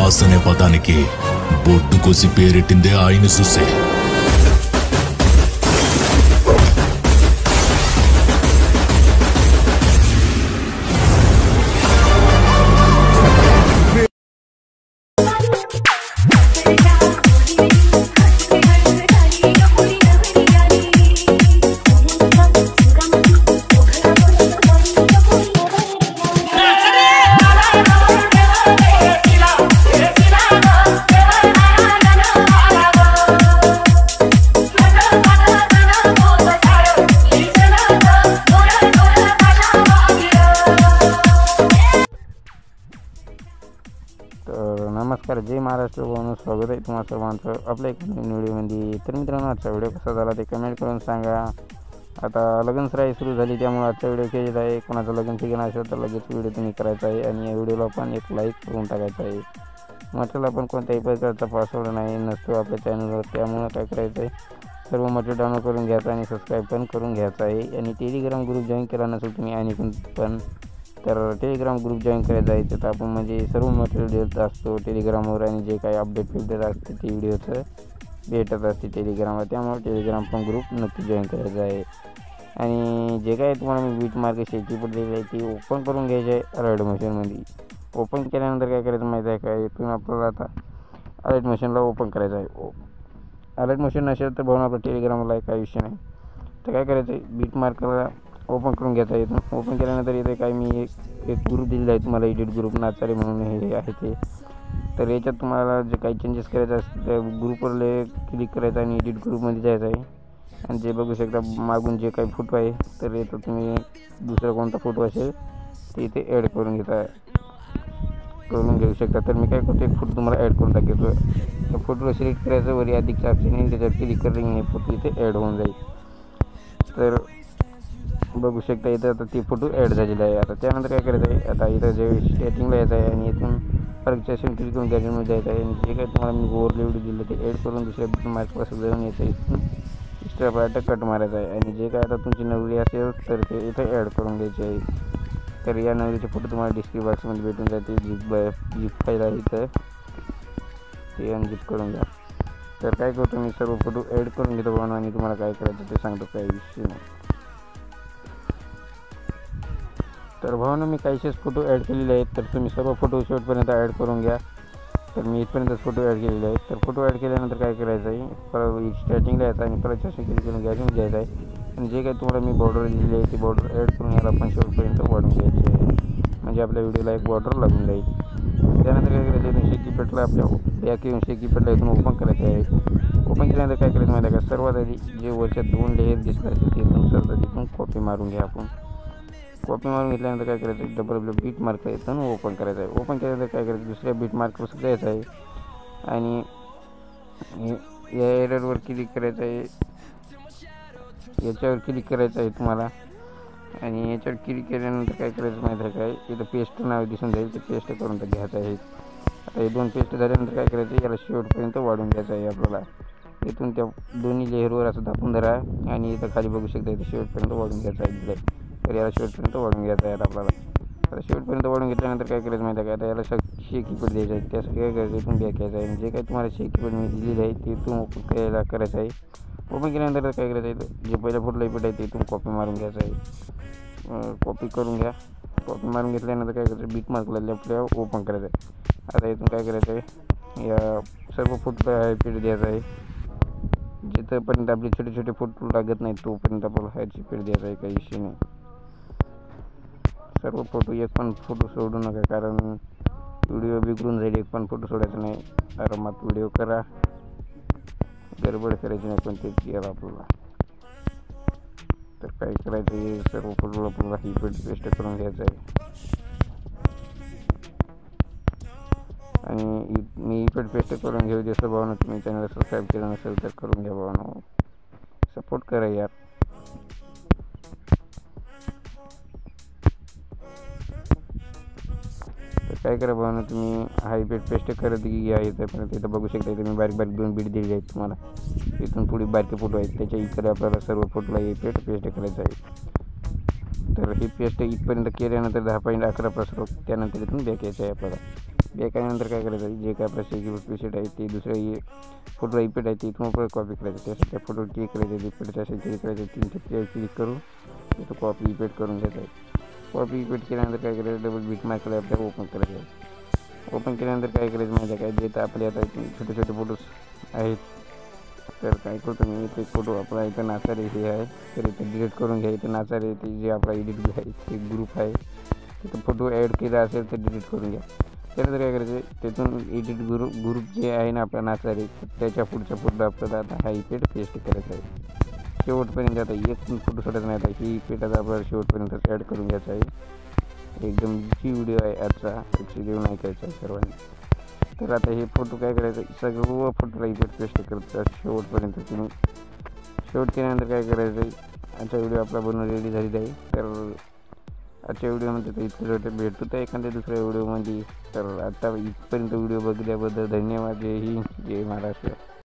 Boss అనే పదానికి బొడ్డు కోసి పేరెట్టిందే ఆయన చూసే. तर नमस्कार, जय महाराष्ट्र भावांनो, स्वागत आहे तुम्हा सर्वांचं आपल्या एक नवीन व्हिडिओमध्ये. तर मित्रांनो, आजचा व्हिडिओ कसा झाला ते कमेंट करून सांगा. आता लगनसराई सुरू झाली त्यामुळे आजचा व्हिडिओ केलेला आहे. कोणाचं लग्न ठिकाण असेल तर लगेच व्हिडिओ तुम्ही करायचा आहे आणि या व्हिडिओला पण एक लाईक करून टाकायचा आहे. मटेरियल आपण कोणत्याही प्रकारचा पासवर्ड नाही नसतो आपल्या चॅनलवर, त्यामुळे काय करायचं आहे, सर्व मटेरियल डाउनलोड करून घ्यायचं आणि सबस्क्राईब पण करून घ्यायचं आहे. आणि टेलिग्राम ग्रुप जॉईन केला नसेल तुम्ही आणि पण तर टेलिग्राम ग्रुप जॉईन करायचा आहे. तर आपण म्हणजे सर्व मटेरियल देत असतो टेलिग्रामवर आणि जे काही अपडेट देत असते ते व्हिडिओचं भेटत असते टेलिग्रामवर, त्यामुळे टेलिग्राम पण ग्रुप नक्की जॉईन करायचा आहे. आणि जे काही तुम्हाला मी बीट मार्क शेकी पडलेली आहे ती ओपन करून घ्यायची आहे अलर्ट मोशनमध्ये. ओपन केल्यानंतर काय करायचं माहिती आहे का, इथून आपल्याला आता अलर्ट मोशनला ओपन करायचं आहे. अलर्ट मोशन नसेल तर भाऊन आपलं टेलिग्रामला काही विषय नाही. तर काय करायचं आहे, बीट मार्कला ओपन करून घ्यायचं आहे. इथून ओपन केल्यानंतर इथे काय मी एक ग्रुप दिलेला आहे तुम्हाला, एडिट ग्रुप नाचारी म्हणून हे आहे ते. तर याच्यात तुम्हाला जे काही चेंजेस करायचे असतील त्या ग्रुपवर क्लिक करायचं आणि एडिट ग्रुपमध्ये जायचं आहे. आणि जे बघू शकता मागून जे काही फोटो आहे तर इथं तुम्ही दुसरा कोणता फोटो असेल ते इथे ॲड करून घेऊ शकता. तर मी काय करतो, एक फोटो तुम्हाला ॲड करून टाकतो. त्या फोटोला सिलेक्ट करायचं, वरी अधिकच्या ऑप्शन येईल त्याच्यावर क्लिक करणे फोटो इथे ॲड होऊन जाईल. तर बघू शकता इथं आता ती फोटो ॲड झालेला आहे. आता त्यानंतर काय करायचं आहे, आता इथं जे स्टार्टिंगला यायचं आहे आणि इथून फरकच्या ऑप्शन क्लिक करून गॅलरीमध्ये जायचं आहे. आणि जे काही तुम्हाला मी ओव्हरले व्हिडिओ दिलं ते ॲड करून दुसऱ्या बीट मार्कपासून जाऊन यायचं आहे. इथून एक्स्ट्रा पार्ट कट मारायचा आहे. आणि जे काय आता तुमची नवरी असेल तर ते इथं ॲड करून घ्यायचे आहे. तर या नवरीचे फोटो तुम्हाला डिस्क्रिप्शन बॉक्समध्ये भेटून जाते. झिप फाईल आहे इथं, ते अनझिप करून घ्या. तर काय करतो, मी सर्व फोटो ॲड करून घेतो भावना आणि तुम्हाला काय करायचं ते सांगतो, काही विषय नाही. तर भावना मी काहीशेच फोटो ॲड केलेले आहेत, तर तुम्ही सर्व फोटो शेवटपर्यंत ॲड करून घ्या. तर मी इथपर्यंतच फोटो ॲड केलेले आहेत. तर फोटो ॲड केल्यानंतर काय करायचं आहे, परत स्टार्टिंगला यायचं आणि परत क्लिक करून गॅलरीमध्ये जायचं आहे. आणि जे काही तुम्हाला मी बॉर्डर दिलेली आहे ती बॉर्डर ॲड करून याला आपण शेवटपर्यंत वाढून घ्यायची आहे, म्हणजे आपल्या व्हिडिओला एक बॉर्डर लागून जाईल. त्यानंतर काय करायचं, इथून शेकीपेटला आपल्या बॅक येऊन शेकीपेटला इथून ओपन करायचं आहे. ओपन केल्यानंतर काय करायचं माहिती आहे का, सर्वात आधी जे वरच्या 2 लेअर दिसतात तिथून सर्वात तिथून कॉपी मारून घ्या. आपण कॉपी मारून घेतल्यानंतर काय करायचं, डबल बीट मार्क इथून ओपन करायचं आहे. ओपन केल्यानंतर काय करायचं, दुसऱ्या बीट मार्कवर जायचं आहे आणि या एररवर क्लिक करायचं आहे, याच्यावर क्लिक करायचं आहे तुम्हाला. आणि याच्यावर क्लिक केल्यानंतर काय करायचं माहिती आहे काय, इथं पेस्ट नाव दिसून जाईल, ते पेस्ट करून घ्यायचं आहे. आता हे 2 पेस्ट झाल्यानंतर काय करायचं, याला शेवटपर्यंत वाढून घ्यायचं आहे आपल्याला. इथून त्या दोन्ही लेअरवर असं दाबून धरा आणि इथं खाली बघू शकता इथं शेवटपर्यंत वाढून घ्यायचं आहे. तर याला शेवटपर्यंत वाढून घ्यायचं आहे आपल्याला. तर शेवटपर्यंत वाढून घेतल्यानंतर काय करायचं माहिती आहे का, आता याला शेकीपट द्यायचं आहे. त्यासाठी काय करायचं, इथून बॅक यायचं आहे. जे काही तुम्हाला शेकीपट मी दिलेली आहे ते इथून ओपन करायचं आहे. ओपन केल्यानंतर काय करायचं आहे, जे पहिल्या फोटोला इफेक्ट आहे ते इथून कॉपी मारून घ्यायचं आहे. कॉपी करून घ्या. कॉपी मारून घेतल्यानंतर काय करायचं, बीट मार्कला लेफ्टला ओपन करायचं आहे. आता इथून काय करायचं आहे, या सर्व फोटोला हायपीट द्यायचं आहे. जिथंपर्यंत आपले छोटे छोटे फोटो लागत नाही तोपर्यंत आपल्याला हायपीट द्यायचं आहे, काही विषय नाही. सर्व फोटो, एक पण फोटो सोडू नका, कारण व्हिडिओ बिघडून जाईल. एक पण फोटो सोडायचा नाही, आरामात व्हिडिओ करा, गडबड करायची नाही कोणतीच याला आपल्याला. तर काय करायचं, हे सर्व फोटो आपल्याला ही पेस्ट करून घ्यायचं आहे. आणि मी पेस्ट करून घेऊ जसं भावना, तुम्ही चॅनलला सबस्क्राईब केलं नसेल तर करून घ्या भावना, सपोर्ट करा यार. तर काय करा भावना, तुम्ही हाय पेस्ट करत घ्या. इथं बघू शकता, इथं मी बारीक 2 बीट दिली आहेत तुम्हाला. इथून पुढे बारके फोटो आहेत, त्याच्या इकडे आपल्याला सर्व फोटोला हे पेस्ट करायचं आहे. तर ही पेस्ट इथपर्यंत केल्यानंतर 10.11 त्यानंतर इथून बॅक यायचं आहे आपल्याला. बॅक आल्यानंतर काय करायचं आहे, जे काय आपला शेकी प्रीसेट आहे ते दुसऱ्या फोटो इफेक्ट आहे ते इथून परत कॉपी करायचं. त्यासाठी त्या फोटो क्लिक करायचं, इफेक्टच्या असेल क्लिक करायचं, 3 क्लिक करून तिथं कॉपी इफेक्ट करून घ्यायचं आहे. कॉपी इफेक्ट केल्यानंतर काय करायचं, डबल बीट मार्कला आपल्याला ओपन करायचं आहे. ओपन केल्यानंतर काय करायचं माहिती आहे काय, जे तर आपले आता छोटे छोटे फोटोज आहेत, तर काय करतो मी, ते फोटो आपला इथं नाचारे हे आहे तर इथं डिलीट करून घ्या. इथं नाचारे ते जे आपला एडिट आहे ते ग्रुप आहे, तिथं फोटो ॲड केला असेल तर डिलीट करून घ्या. त्यानंतर काय करायचं, तिथून एडिट ग्रुप जे आहे ना आपला नाचारे, त्याच्या पुढच्या फोटो आपल्याला आता हा इफेक्ट पेस्ट करायचा आहे. शेवटपर्यंत आता एक फोटो सोडत नाही, आता ही इफेक्ट आता आपल्याला शेवटपर्यंत ॲड करून घ्यायचा आहे. एकदम जी व्हिडिओ आहे आजचा लक्ष देऊन ऐकायचा आहे सर्वांनी. तर आता हे फोटो काय करायचं, सर्व फोटोला इफेक्ट पेस्ट करत शेवटपर्यंत तुम्ही. शेवट केल्यानंतर काय करायचं आहे, आजचा व्हिडिओ आपला बनवून रेडी झालेला आहे. तर आजच्या व्हिडिओमध्ये तर इथं भेटतो तर एखाद्या दुसऱ्या व्हिडिओमध्ये. तर आता इथपर्यंत व्हिडिओ बघितल्याबद्दल धन्यवाद. जय हिंद, जय महाराष्ट्र.